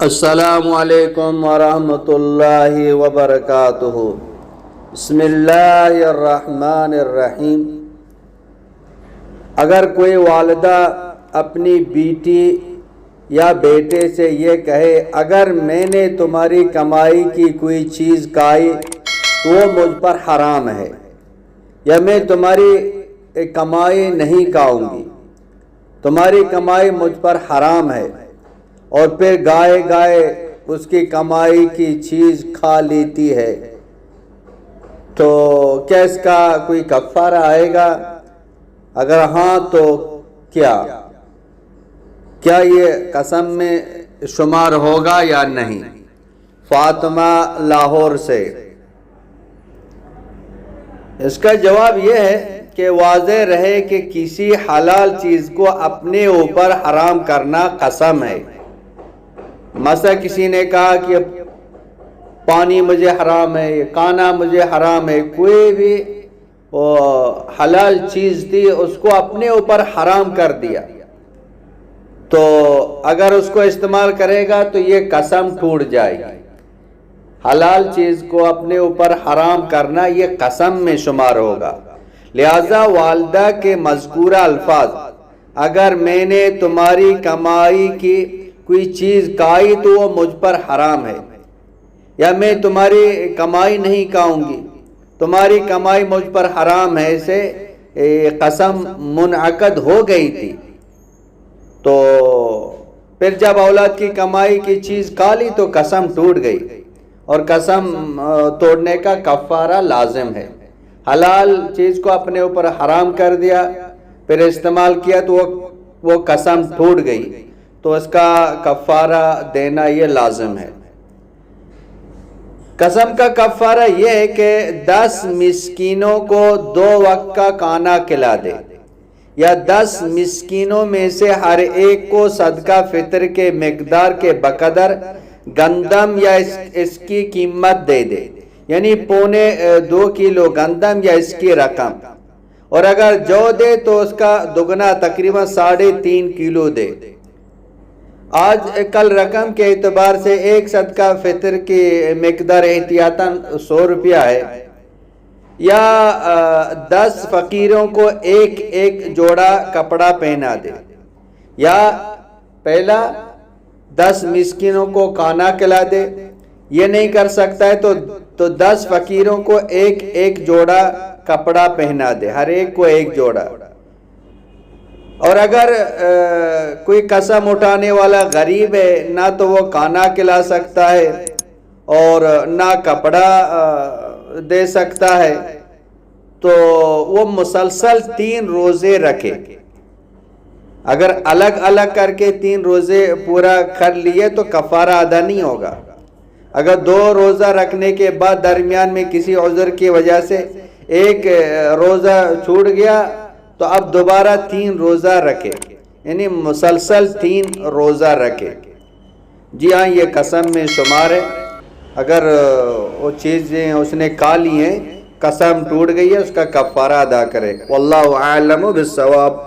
السلام علیکم ورحمۃ اللہ وبرکاتہ۔ بسم اللہ الرحمن الرحیم۔ اگر کوئی والدہ اپنی بیٹی یا بیٹے سے یہ کہے اگر میں نے تمہاری کمائی کی کوئی چیز کھائی تو وہ مجھ پر حرام ہے، یا میں تمہاری کمائی نہیں کھاؤں گی، تمہاری کمائی مجھ پر حرام ہے، اور پھر گائے گائے اس کی کمائی کی چیز کھا لیتی ہے، تو کیا اس کا کوئی کفارہ آئے گا؟ اگر ہاں تو کیا یہ قسم میں شمار ہوگا یا نہیں؟ فاطمہ لاہور سے۔ اس کا جواب یہ ہے کہ واضح رہے کہ کسی حلال چیز کو اپنے اوپر حرام کرنا قسم ہے۔ مثلا کسی نے کہا کہ پانی مجھے حرام ہے، کھانا مجھے حرام ہے، کوئی بھی حلال چیز تھی اس کو اپنے اوپر حرام کر دیا، تو اگر اس کو استعمال کرے گا تو یہ قسم ٹوٹ جائے گی۔ حلال چیز کو اپنے اوپر حرام کرنا یہ قسم میں شمار ہوگا۔ لہذا والدہ کے مذکورہ الفاظ اگر میں نے تمہاری کمائی کی کوئی چیز کھائی تو وہ مجھ پر حرام ہے، یا میں تمہاری کمائی نہیں کھاؤں گی، تمہاری کمائی مجھ پر حرام ہے، سے قسم منعقد ہو گئی تھی، تو پھر جب اولاد کی کمائی کی چیز کھا لی تو قسم ٹوٹ گئی، اور قسم توڑنے کا کفارہ لازم ہے۔ حلال چیز کو اپنے اوپر حرام کر دیا، پھر استعمال کیا تو وہ قسم ٹوٹ گئی، تو اس کا کفارہ دینا یہ لازم ہے۔ قسم کا کفارہ یہ ہے کہ 10 مسکینوں کو 2 وقت کا کھانا کھلا دے، یا 10 مسکینوں میں سے ہر ایک کو صدقہ فطر کے مقدار کے بقدر گندم یا اس کی قیمت دے دے، یعنی 2.25 کلو گندم یا اس کی رقم، اور اگر جو دے تو اس کا دگنا تقریباً 3.5 کلو دے۔ آج کل رقم کے اعتبار سے ایک صدقہ فطر کی مقدار احتیاطاً 100 روپیہ ہے، یا 10 فقیروں کو ایک جوڑا کپڑا پہنا دے، یا پہلا 10 مسکینوں کو کھانا کھلا دے، یہ نہیں کر سکتا ہے تو 10 فقیروں کو ایک جوڑا کپڑا پہنا دے، ہر ایک کو ایک جوڑا۔ اور اگر کوئی قسم اٹھانے والا غریب ہے، نہ تو وہ کھانا کھلا سکتا ہے اور نہ کپڑا دے سکتا ہے، تو وہ مسلسل 3 روزے رکھے۔ اگر الگ الگ کر کے 3 روزے پورا کر لیے تو کفارہ ادا نہیں ہوگا۔ اگر 2 روزہ رکھنے کے بعد درمیان میں کسی عذر کی وجہ سے ایک روزہ چھوٹ گیا تو اب دوبارہ 3 روزہ رکھے، یعنی مسلسل 3 روزہ رکھے۔ جی ہاں، یہ قسم میں شمار ہے۔ اگر وہ چیزیں اس نے کھا لی ہیں، قسم ٹوٹ گئی ہے، اس کا کفارہ ادا کرے۔ واللہ اعلم بالصواب۔